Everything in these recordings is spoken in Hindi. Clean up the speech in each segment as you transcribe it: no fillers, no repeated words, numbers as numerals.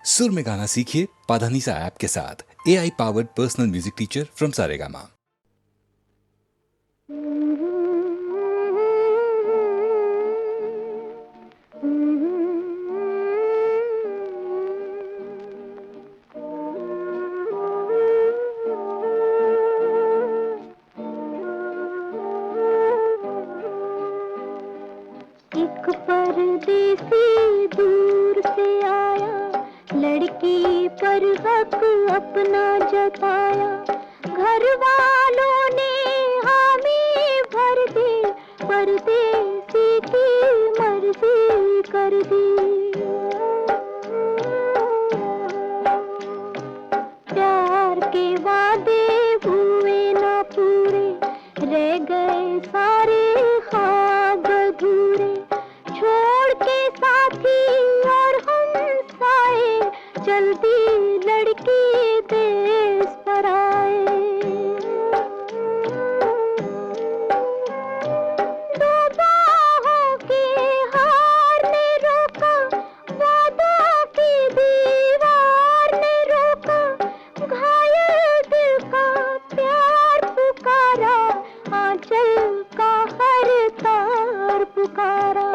सुर में गाना सीखिए पाधानीसा ऐप के साथ। AI powered personal music teacher from Saregama. एक परदेसी दूर से आया, लड़की पर हक अपना जताया। घर वालों ने हामी भर दी, परदेसी की मर्जी कर दी। प्यार के वादे हुए ना पूरे, रह गए सारे ख्वाब अधूरे। छोड़ के साथी और हमसाए, चल दी लड़की देश पर आए। दो बाहों के हार ने रोका, वादों की दीवार ने रोका। घायल दिल का प्यार पुकारा, आंचल का हर तार पुकारा।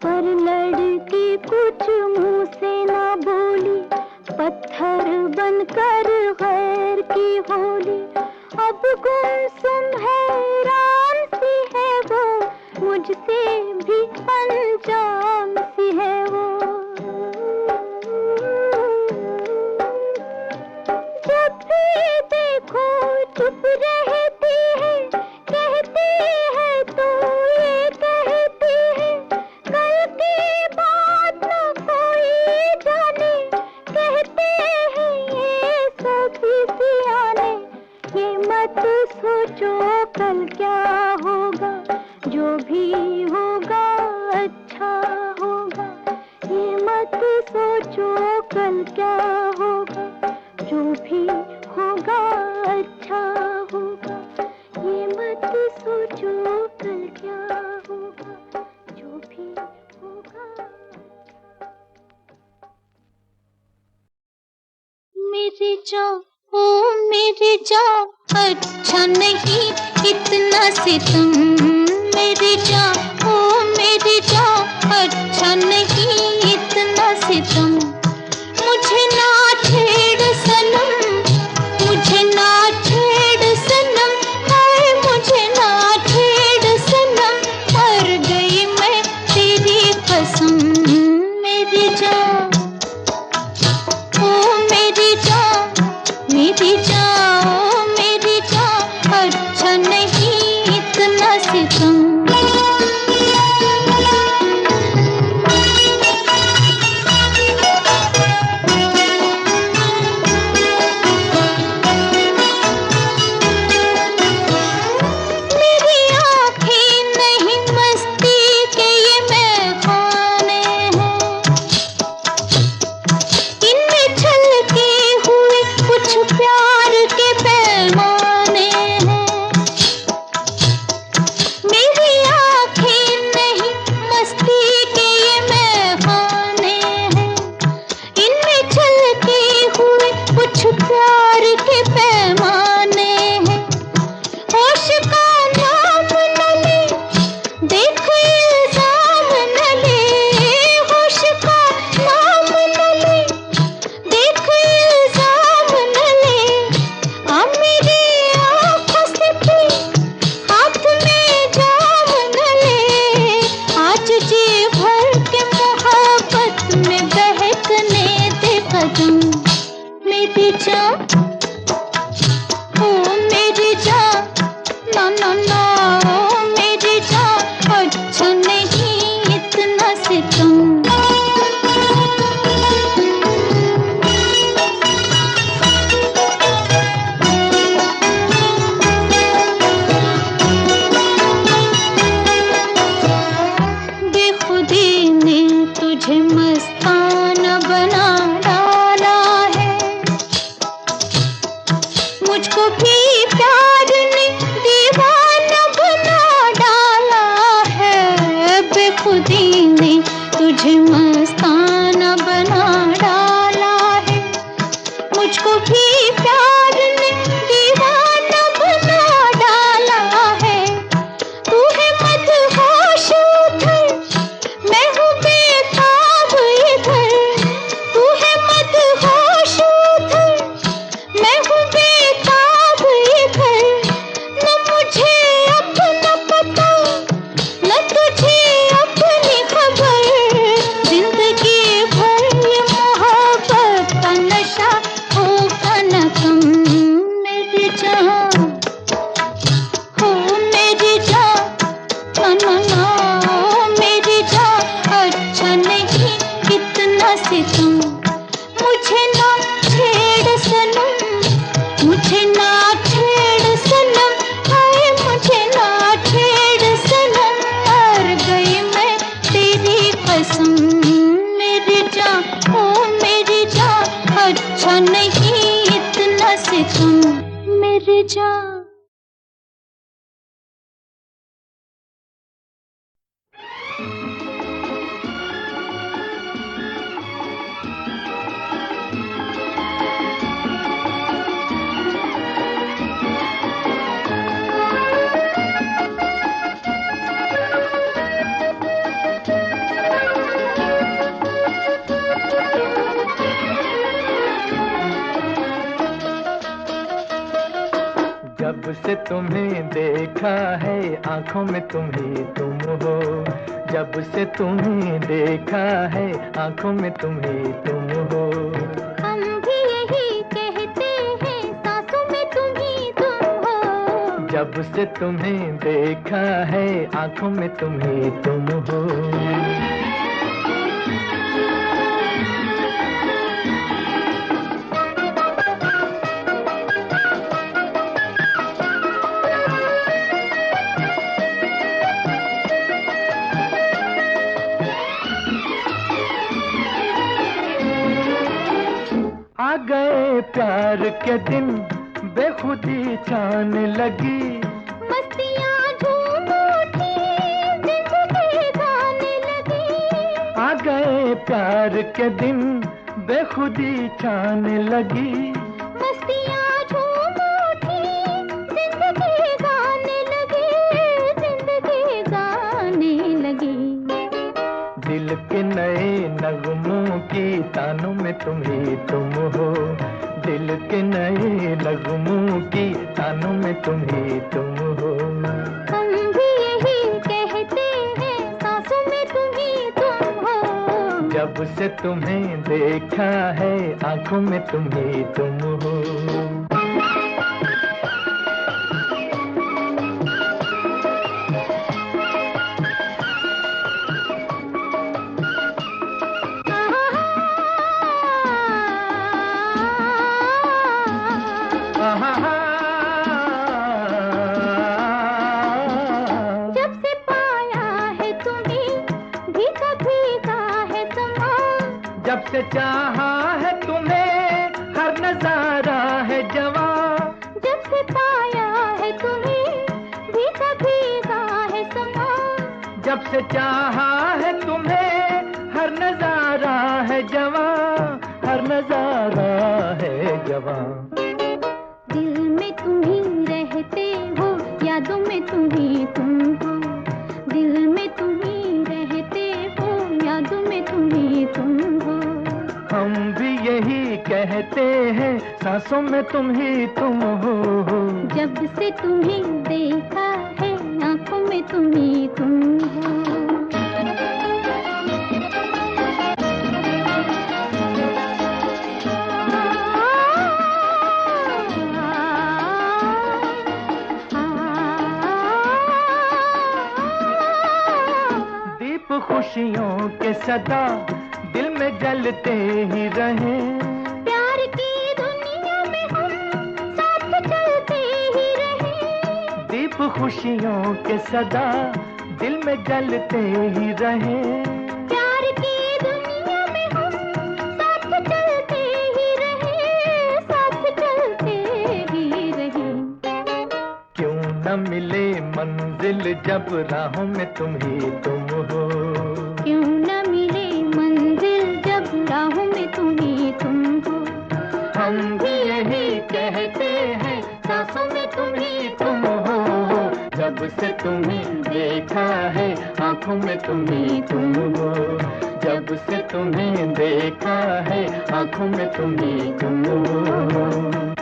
पर लड़की कुछ मुंह से ना बोली, पत्थर बनकर गैर की होली। अब गुमसुम हैरान सी है वो, मुझसे भी अनजान सी है वो। जब भी देखो चुप रहती है, कहती है तो ये कहती है, कल की बात न कोई जाने। कहते हैं ये सभी सियाने, ये मत सोचो कल क्या होगा, जो भी होगा अच्छा होगा। ये मत सोचो कल क्या होगा, जो भी होगा अच्छा होगा। ये मत सोचो कल क्या होगा, जो भी होगा। मेरी जान, ओ मेरी जान, अच्छा नहीं इतना सितम। मेरी जान, ओ मेरी जान, अच्छा नहीं इतना सितम। मुझे ना छेड़ सनम, मुझे ना छेड़ सनम, हाय मुझे ना छेड़ सनम। मर गई मैं तेरी कसम। मेरी जान, ओ मेरी जान, मेरी जान, ओ मेरी जान, अच्छा नहीं इतना सितम। मेरी आँखें नहीं मस्ती के ये मैखाने हैं, इनमें छलके हुए कुछ प्यार के पैमाने हैं। मेरी आँखें नहीं मस्ती के ये मैखाने हैं, इनमें छलके हुए कुछ प्यार के पैमाने हैं। होश का नाम न ले, देख इल्जाम न ले। होश का नाम न ले, देख इल्जाम न ले। आ मेरी आँखों से भी हाथ में जाम न ले। आज जी भर के मोहब्बत में बहकने दे कदम। मेरी जान, ओ मेरी जान, ना ना ना, ओ मेरी जान, अच्छा नहीं इतना सितम। बेखुदी ने तुझे मस्ताना बना डाला है, मुझको भी प्यार ने दीवाना बना डाला है। बेखुदी ने तुझे मस्ताना बना डाला है। मुझको भी प्यार ने दीवाना बना डाला है। तू है मदहोश उधर, मैं हूँ बेताब इधर। तू है मदहोश उधर, मैं हूँ बेताब इधर। न मुझे अपना पता, न तुझे अपनी खबर। जिंदगी भर ये मोहब्बत का नशा होगा न कम। मेरी जान हो मेरी जान, ना ना ना मेरी जान। अच्छा नहीं इतना सितम, मुझे ना छेड़ सनम, मुझे ना छेड़ सनम। हाय मुझे ना छेड़ सनम, हार गई मैं तेरी कसम। मेरी जान ओ मेरी जान, अच्छा नहीं इतना सितम। मेरी जान जब से तुम्हें देखा है आंखों में तुम ही तुम हो। जब से तुम्हें देखा है आंखों में तुम ही तुम हो। हम भी यही कहते हैं, सांसों में तुम ही तुम हो। जब से तुम्हें देखा है आंखों में तुम ही तुम हो। आ गए प्यार के दिन, बेखुदी छाने लगी। मस्तियाँ झूम उठी, जिंदगी गाने लगी। आ गए प्यार के दिन, बेखुदी छाने लगी। मस्तियाँ झूम उठी, जिंदगी गाने लगी। जिंदगी गाने लगी। दिल के नए नगमों की तानों में तुम ही तुम हो। दिल के नए नगमों की तानों में तुम ही तुम हो। हम भी यही कहते हैं, सांसों में तुम ही तुम हो। जब से तुम्हें देखा है आंखों में तुम ही तुम हो। जब से पाया है तुम्हें, भीगा भीगा है समा। जब से चाहा है तुम्हें, हर नजारा है जवां। जब से पाया है तुम्हें, भीगा भीगा है समा। जब से चाहा है तुम्हें, हर नजारा है जवां। हर नजारा है जवां। दिल में तुम ही रहते हो, यादों में तुम ही तुम हो। दिल में तुम ही रहते हो, यादों में तुम ही तुम हो। हम भी यही कहते हैं, सांसों में तुम ही तुम हो। जब से तुम्हें देखा है आंखों में तुम ही तुम हो। दीप खुशियों के सदा दिल में जलते ही रहे। प्यार की दुनिया में हम साथ चलते ही रहे। दीप खुशियों के सदा दिल में जलते ही रहे। प्यार की दुनिया में हम साथ चलते ही रहे। साथ चलते ही रहे। क्यों न मिले मंजिल जब राहों में तुम ही तुम हो। तुम ही तुम हो। जब से तुम्हें देखा है आंखों में तुम ही तुम हो।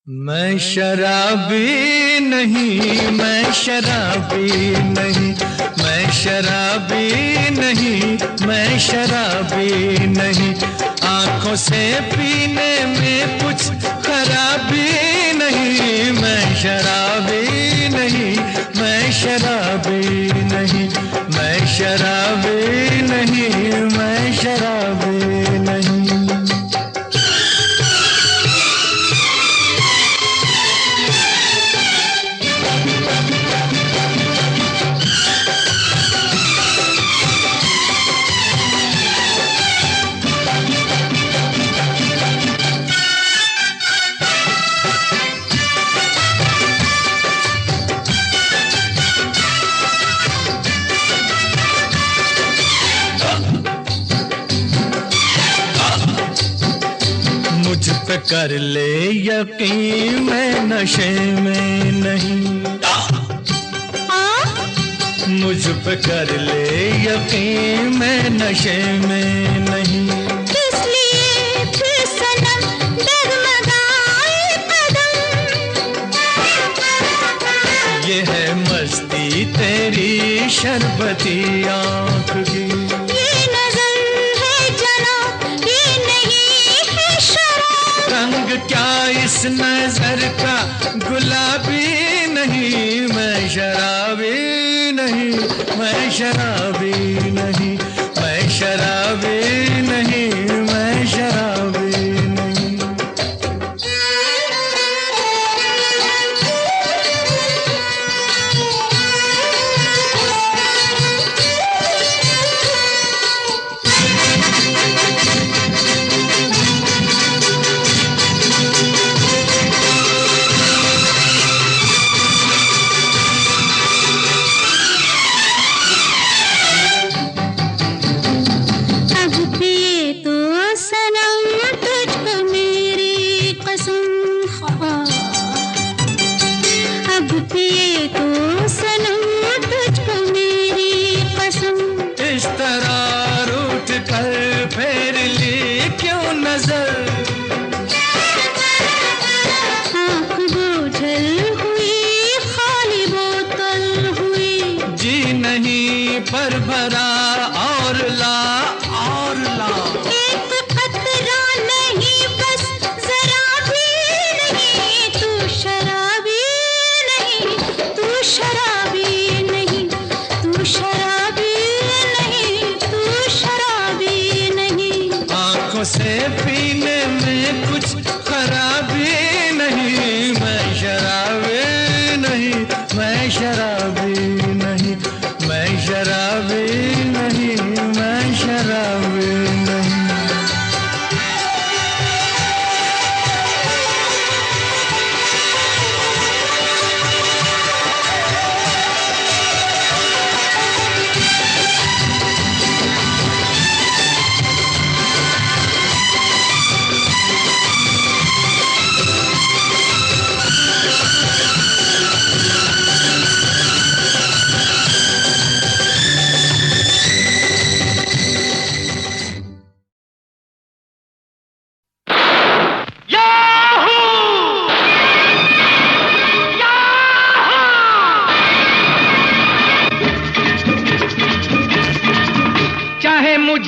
मैं शराबी नहीं, मैं शराबी नहीं, मैं शराबी नहीं, मैं शराबी नहीं। आंखों से पीने में कुछ खराबी नहीं। मैं शराबी नहीं, मैं शराबी नहीं, मैं शराबी नहीं, मैं शराबी नहीं। कर ले यकीन मैं नशे में नहीं। मुझ पे कर ले यकीन मैं नशे में नहीं। किस लिए फिर सनम डगमगाए कदम। ये है मस्ती तेरी शरबती आँख की। रंग क्या इस नजर का गुलाबी नहीं। मैं शराबी नहीं, मैं शराबी नहीं, मैं शराबी नहीं, मैं शराबी नहीं।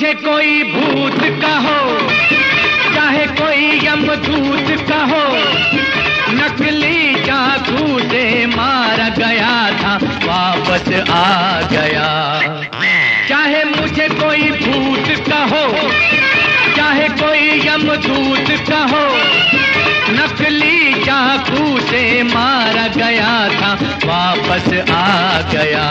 मुझे कोई भूत कहो, चाहे कोई यमदूत कहो, नकली चाकू से मारा गया था वापस आ गया। चाहे मुझे कोई भूत कहो, चाहे कोई यमदूत कहो, नकली चाकू से मारा गया था वापस आ गया।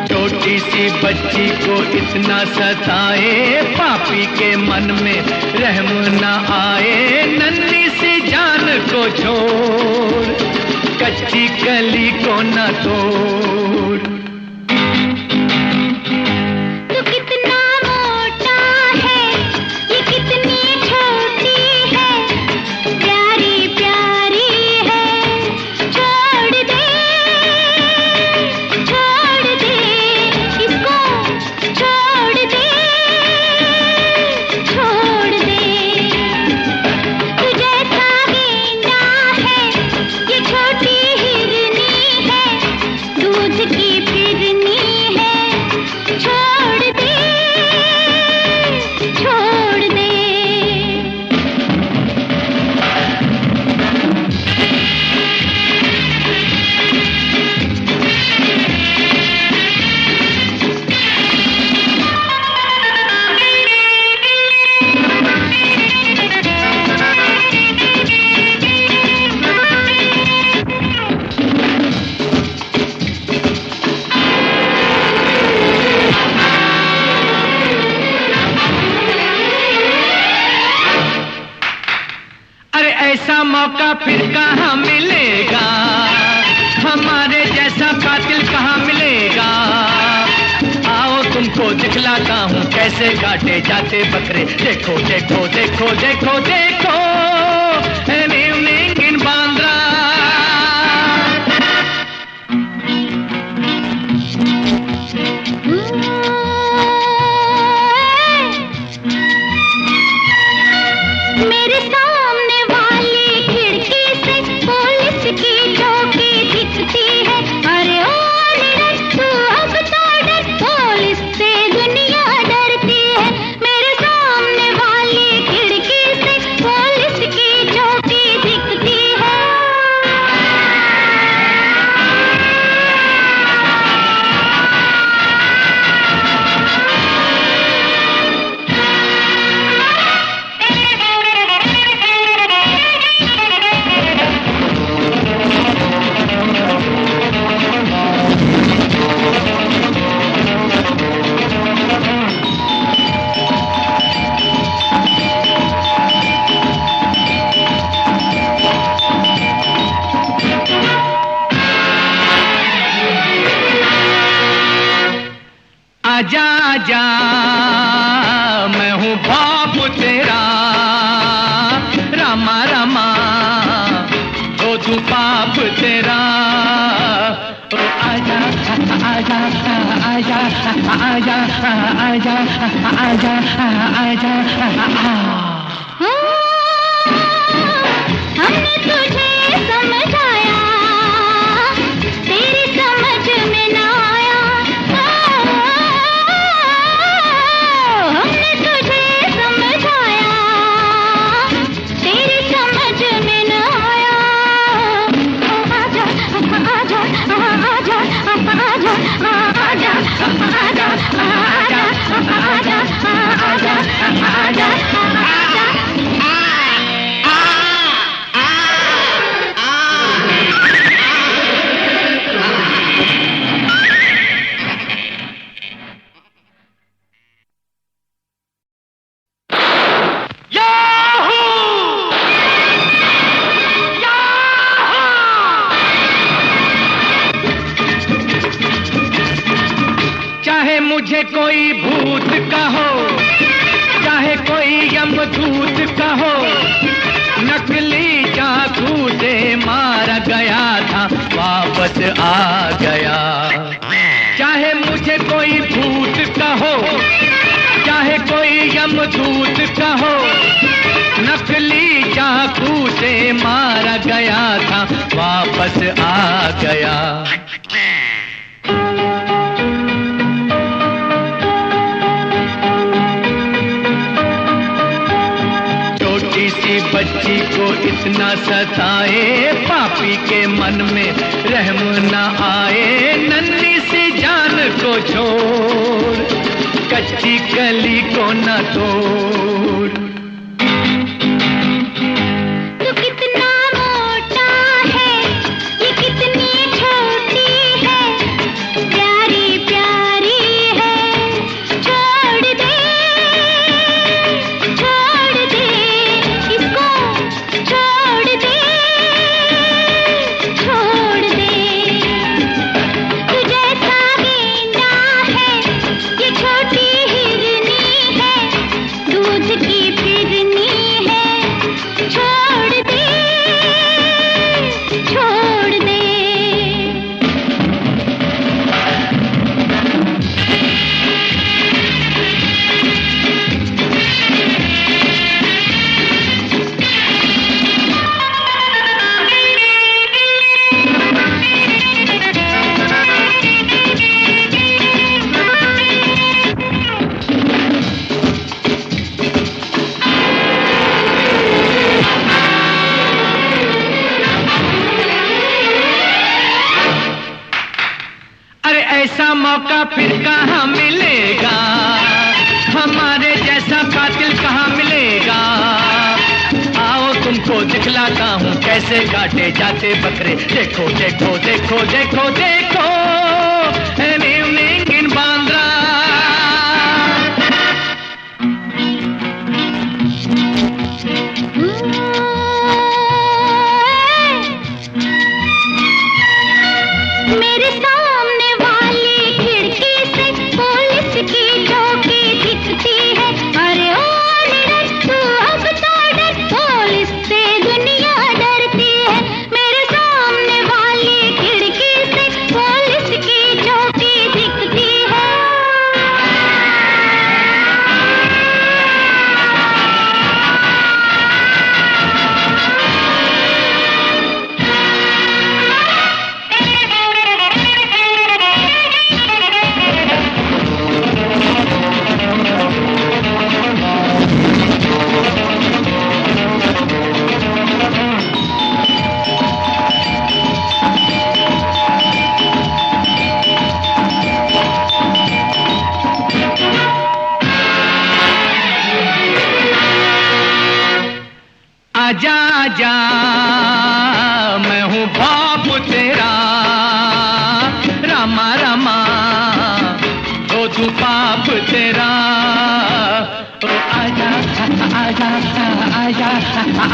छोटी सी बच्ची को इतना सताए, पापी के मन में रहम न आए। नन्ही सी जान को छोड़, कच्ची कली को न तोड़। तू कितना मोटा है, ये कितनी छोटी है, प्यारी प्यारी है। छोड़ दे इसको, छोड़ दे तू जैसा गेंडा है, ये छोटी हिरनी है, दूध की फिरनी है। छोड़ दे अरे ऐसा मौका फिर कहाँ मिलेगा, हमारे जैसा कातिल कहाँ मिलेगा। आओ तुमको दिखलाता हूँ कैसे काटे जाते बकरे। देखो देखो देखो देखो देखो, an evening in बांद्रा। मेरे सामने वाली खिड़की से पुलिस की चौकी दिखती है। अरे ओ निडर, तू अब तो डर, पुलिस से दुनिया डरती है। मेरे सामने वाली खिड़की से पुलिस की चौकी दिखती है। आजा आजा, मैं हूँ बाप तेरा, रामा रामा धो दूं पाप तेरा। ओ आजा आजा आजा आजा आजा आजा आजा हमने तुझे समझाया, तेरी समझ में ना आया। हमने तुझे समझाया, तेरी समझ में ना आया। आजा आजा आजा आजा आजा आजा आजा आजा आजा आजा। चाहे मुझे कोई भूत कहो, चाहे कोई यमदूत कहो, नकली चाकू से मारा गया था वापस आ गया। चाहे मुझे कोई भूत कहो, चाहे कोई यमदूत कहो, नकली चाकू चाकू से मारा गया था वापस आ गया। छोटी सी बच्ची को इतना सताए, पापी के मन में रहम न आए। नन्ही सी जान को छोड़, कच्ची कली को न तोड़। तू कितना मोटा है, ये कितनी छोटी है, प्यारी प्यारी है। छोड़ दे इसको, छोड़ दे। तू जैसा गेंडा है, ये छोटी हिरनी है, दूध की फिरनी है। छोड़ दे। अरे ऐसा मौका फिर कहाँ मिलेगा, हमारे जैसा कातिल कहाँ मिलेगा। आओ तुमको दिखलाता हूँ कैसे काटे जाते बकरे। देखो देखो देखो देखो देखो, an evening in बांद्रा। मेरे सामने वाली खिड़की से पुलिस की चौकी दिखती है। अरे ओ निडर, तू अब तो डर, पुलिस से दुनिया डरती है। मेरे सामने वाली खिड़की से पुलिस की चौकी दिखती है। आजा आजा, मैं हूँ बाप तेरा, रामा रामा धो तू पाप तेरा। ओ आजा आजा आजा आजा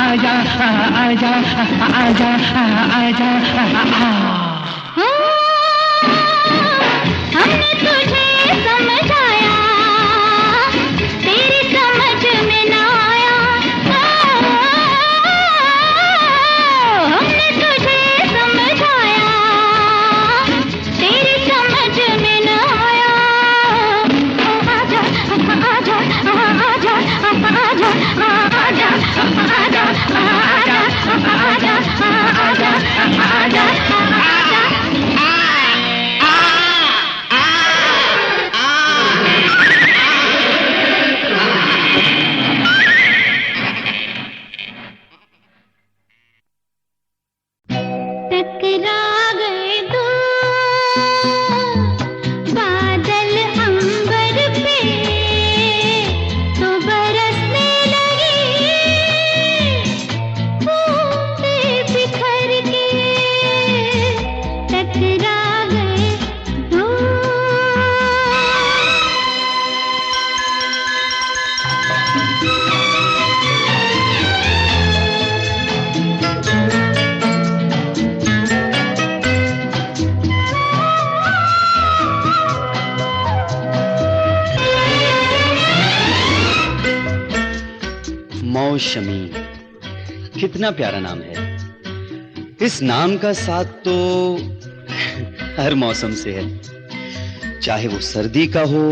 आजा आजा आजा हमने तुझे समझाया, तेरी समझ में ना आया। हमने तुझे समझाया, तेरी समझ में ना आया। आजा आजा आजा आजा आजा आजा आजा आजा आजा आजा। टकरा गए दो बादल अंबर पे, तो बरसने लगी बूंदें बिखर के। टकरा गए दो। मौसमी, कितना प्यारा नाम है। इस नाम का साथ तो हर मौसम से है, चाहे वो सर्दी का हो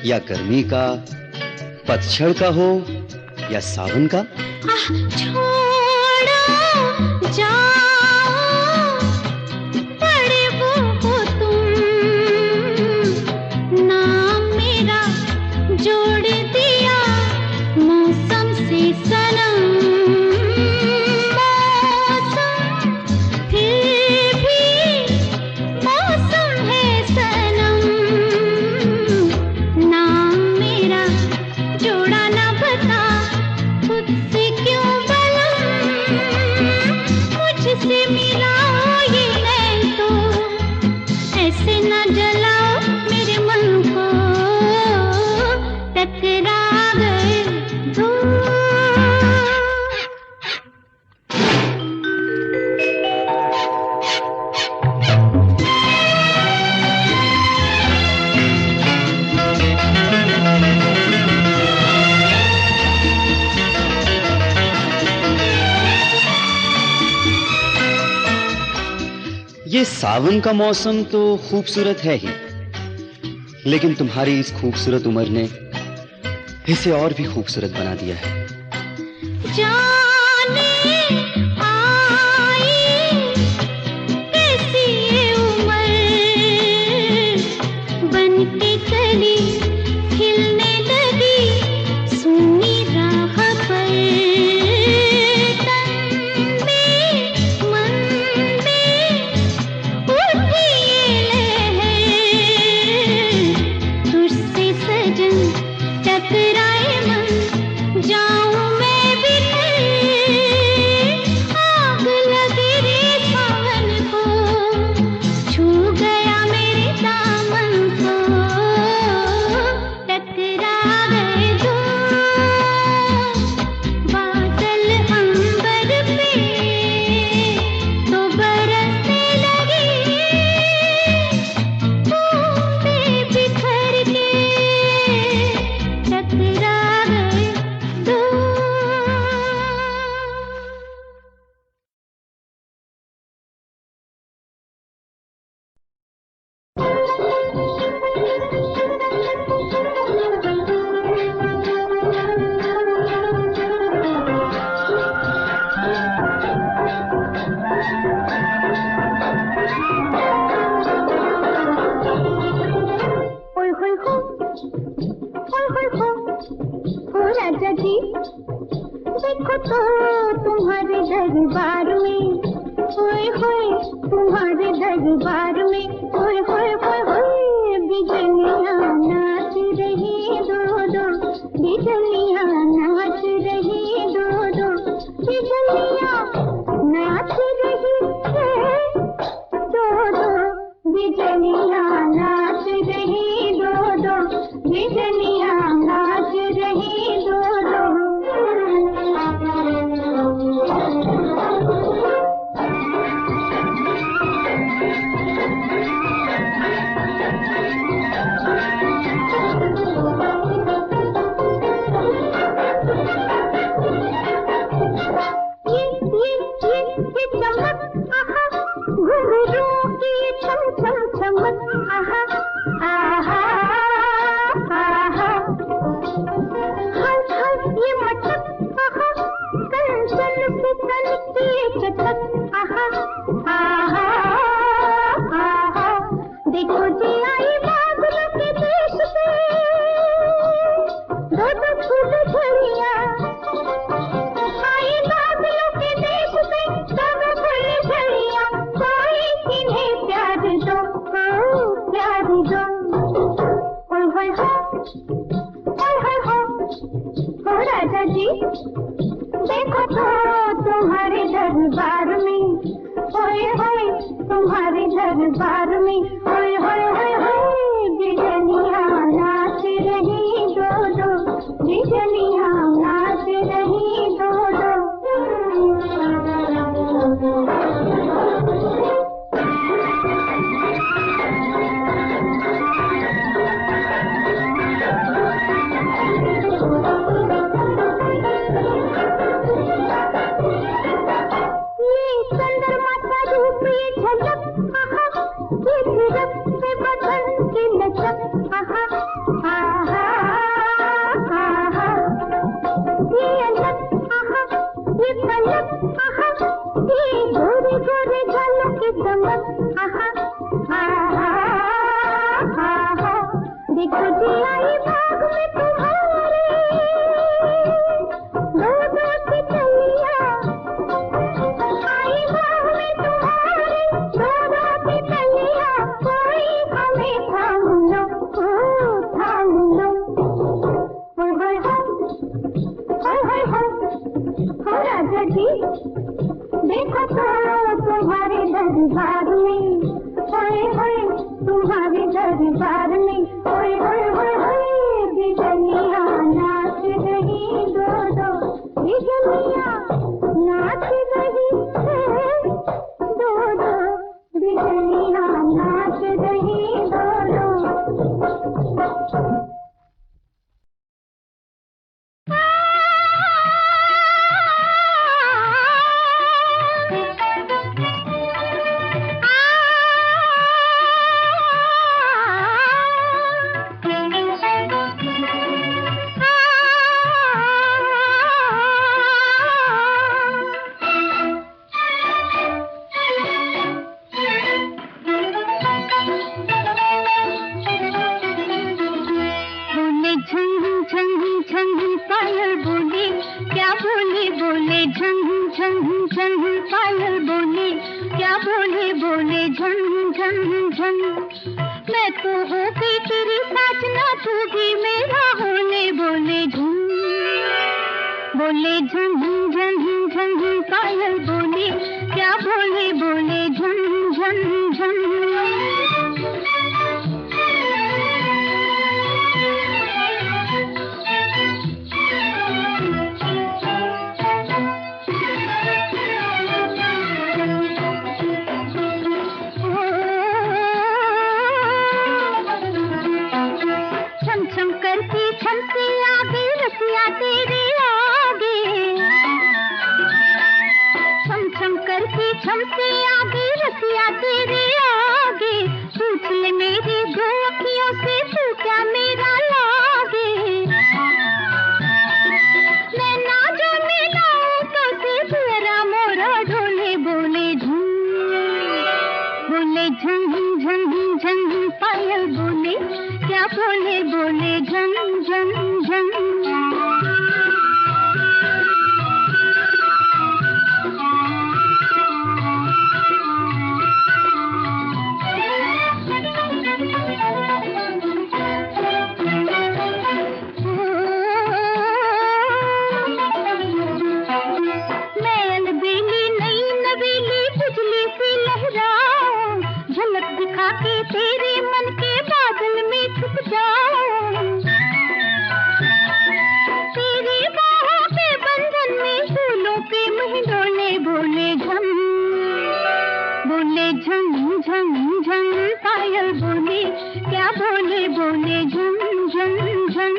या गर्मी का, पतझड़ का हो या सावन का। छोड़ जाओ बड़े वो हो तुम, नाम मेरा जोड़ दिया मौसम से सनम। मौसम फिर भी मौसम है सनम, नाम मेरा जोड़ा ना बता खुद से क्यों बलम। मुझसे मिलाओ ये नैन तो ऐसे ना जलाओ मेरे मन को, टकरा गए दो। ये सावन का मौसम तो खूबसूरत है ही, लेकिन तुम्हारी इस खूबसूरत उम्र ने इसे और भी खूबसूरत बना दिया है। जाने आई कैसी ये उम्र, बनके कली खिलने लगी सुनी राह पर। तन में मन में उठी ये लहर, तुझसे सजन टकराए मन, जाऊं मैं बिखर। आग लगी रे सावन को, छू गया मेरे दामन को, टकरा गए दो बादल अंबर पे तो बरसने लगे, बूंदे बिखर के टकरा गए दो। ओए होए हो, ओए होए हो राजा जी, देखो तो तुम्हारे दरबार में, ओए होए तुम्हारे दरबार में, ओए होए होए होए बिजलियां नाच रही दो दो, बिजलियां नाच रही दो दो, बिजलियां नाच रही है दो दो, बिजलियां नाच रही दो दो, बिजलियां नाच रही दो दो। ये चमक आहा, घुंघरू की छम छम चमक आहा आहा आहा, हर हर ये मटक आहा, कंचन फिसल की चटक आहा आहा आहा। देखो जी आई बादलों के देश से दो दो फूल झड़ियां, आई बादलों के देश से दो दो फूल झड़ियां, कोई इन्हें प्यार दो, प्यार दो। ओए होए हो, ओए होए हो राजा जी, देखो तो तुम्हारे दरबार में, ओए होए तुम्हारे दरबार में, ओए होए होए होए बिजलियां नाच रही दो दो, बिजलियां नाच रही दो दो। ये चंद्रमा का रूप ये झलक आहा, ये झलक तुझे आई बाग में तुम्हारे दो दो की कलियां, आई बाग में तुम्हारे दो दो की कलियां, कोई हमें थाम लो, थाम लो। हाय हाय हाय हाय हो राजा जी, देखो तो तुम्हारे दरबार में, हाय हाय तुम्हारे दरबार में, हाय हाय हाय हाय बिजलियां नाच रही दो दो, बिजलियां नाच रही है दो दो, बिजलियां नाच रही दो दो। मैं तो हो गई तेरी साजना, तू भी मेरा होने बोले झुम, बोले झुम झुम झुम पायल बोले, क्या बोले बोले झुम झुम झुम। हमसे आगे रसिया तेरे आगे, पूछ ले मेरी दो अखियों से तू क्या मेरा लागे। मैं ना जो मिलाऊं तो से तेरा मोरा ढोले बोले झुम, बोले झुम झुम झुम पायल बोले, क्या बोले बोले झुम झुम झुम। तेरे मन के बादल में छुप जाऊं, तेरी बाहों के बंधन में फूलों के महिंदोले बोले झम, बोले झम झम झम पायल बोले, क्या बोले बोले झम झम झम।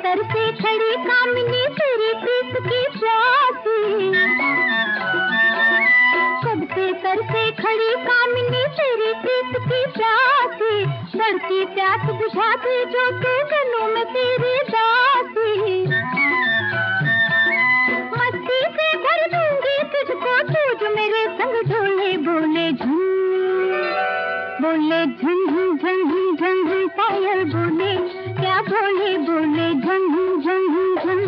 तरसे खड़ी कामिनी तेरी प्रीत की प्यासी, कब से तरसे खड़ी कामिनी तेरी प्रीत की प्यासी, बढ़ती प्यास बुझा दे जो तू गलों में तेरी दासी। मस्ती से भर दूंगी तुझको तू जो मेरे संग ढोले बोले झुम, बोले झुम झुम झुम पायल बोले, क्या बोले बोले झुम झुम झुम।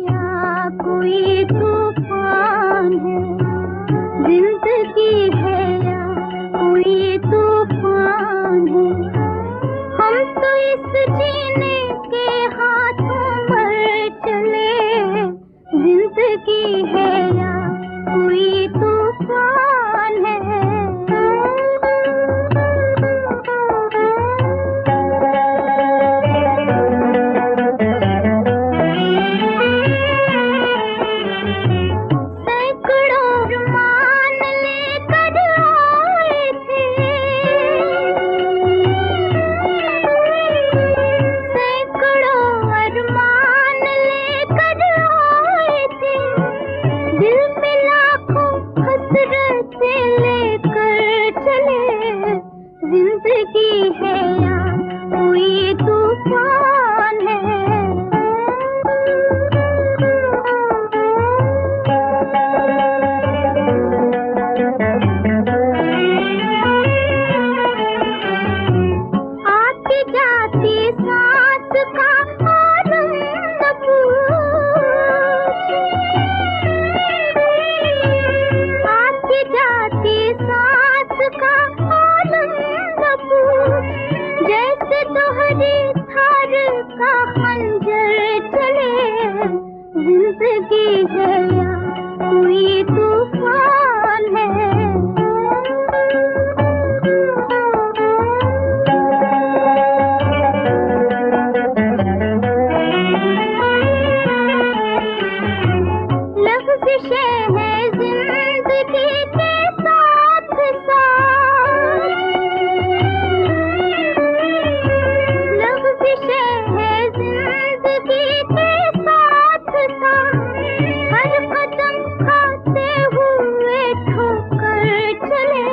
या कोई तूफान है जिंदगी है, या कोई तूफान है, हम तो इस जीने के हाथों मर चले, जिंदगी है या कोई तूफान है। दिल में लाखों है या कोई तूफान है। आती जाती सांस का आनंद पूछ, आती जाती सांस का आनंद पूछ, जैसे दोहरी धार का खंजर चले। जिंदगी है या कोई तूफान है। लफ्ज़िशें हैं जिंदगी के साथ साथ, लफ्ज़िशें हैं जिंदगी के साथ साथ, हर कदम खाते हुए ठोकर चले।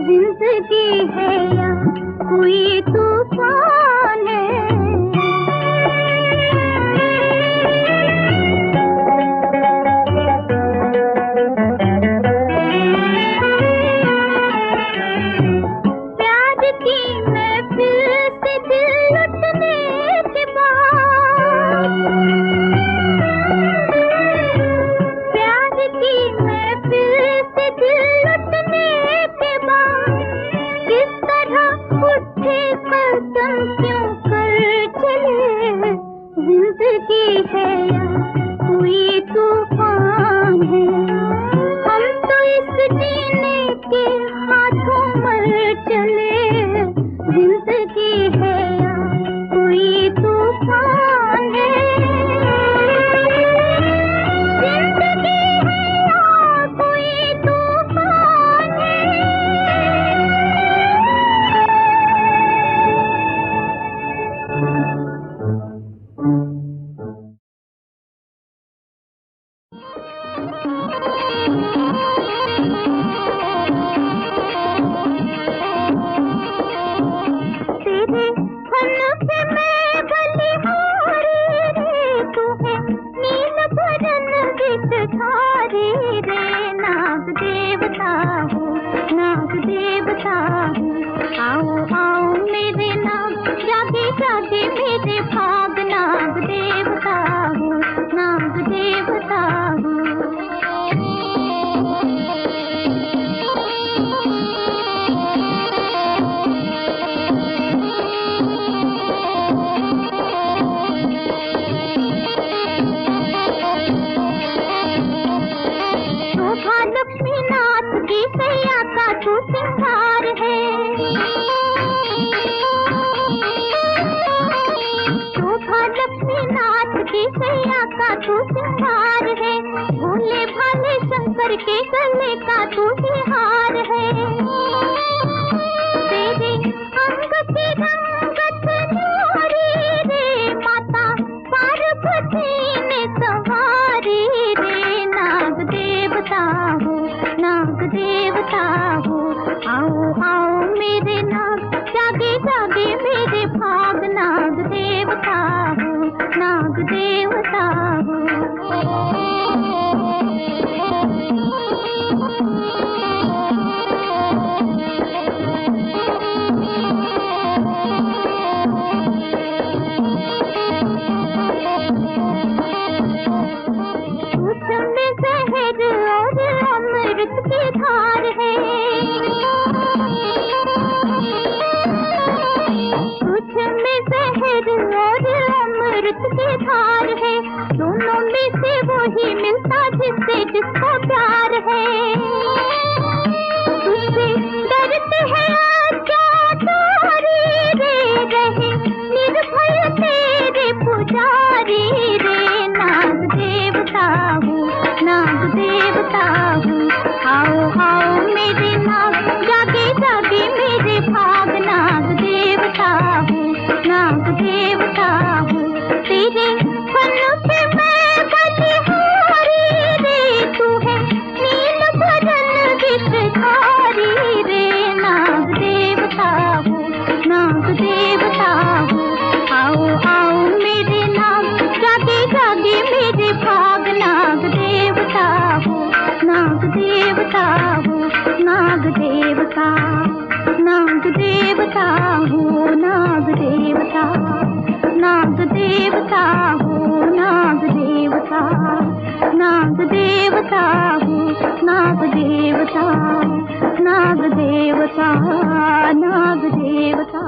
जिंदगी है या कोई तूफान है। प्यार की महफिल से दिल लुटने के बाद, प्यार की महफिल से दिल लुटने के बाद, किस तरह उठे कदम क्यों कर चले। जिंदगी है या कोई तूफान है। हम तो इस जीने के हाथों मर चले। जिंदगी है या कोई तूफान है। जिंदगी है या कोई तूफान है। तेरे फन पे मैं बलिहारी रे, तू है नील बरन विषधारी रे। नाग देवता हूँ, नाग देवता हूँ। आओ आओ मेरे नाग, जागे जागे मेरे भाग। नाग देवता हूँ, नाग देवता हूँ। शोभा लक्ष्मी नाथ की सैया का तू सिंगार है। शोभा लक्ष्मी नाथ की सैया का तू सिंगार है। भोले भाले शंकर के गले का तू ही हार है। तेरे अंग की रंगत न्यारी रे, माता पार्वती ने सवारी रे। नाग देवता हूँ, नाग देवता हूँ। आओ आओ मेरे नाग, जागे जागे मेरे भाग। नाग देवता हूँ, नाग देवता हूँ। तुझ में जहर और अमृत की धार है। तुझ में जहर और अमृत की धार है। दोनों में से वही मिलता जिससे जिसको प्यार है। तुझसे डरते हैं क्या तारी रे, रहे निर्भय तेरे पुजारी रे। नाग देवता हूँ, नाग देवता हूँ। आओ आओ मेरे नाग, जागे जागे मेरे भाग। नाग देवता हूँ, नाग देवता हूँ। तेरे फन पे मैं बलिहारी रे, तू है नील बरन विषधारी रे। नाग देवता हूँ, देवता हो नाग देवता, नाग देवता हो नाग देवता, नाग देवता हो नाग देवता, नाग देवता, नाग देवता,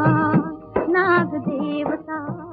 नाग देवता।